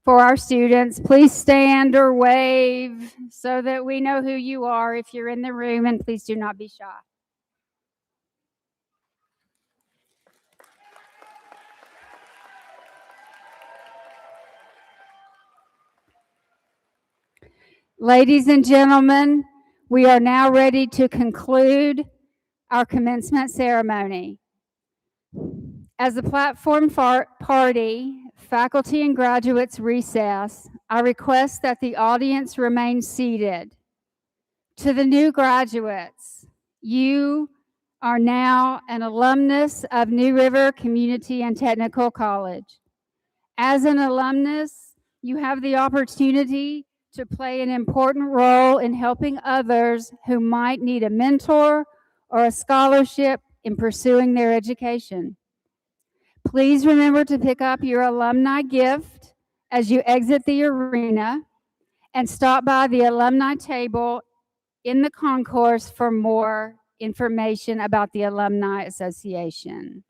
for our students, please stand or wave so that we know who you are if you're in the room, and please do not be shy. Ladies and gentlemen, we are now ready to conclude our commencement ceremony. As the platform party, faculty and graduates recess, I request that the audience remain seated. To the new graduates, you are now an alumnus of New River Community and Technical College. As an alumnus, you have the opportunity to play an important role in helping others who might need a mentor or a scholarship in pursuing their education. Please remember to pick up your alumni gift as you exit the arena and stop by the alumni table in the concourse for more information about the Alumni Association.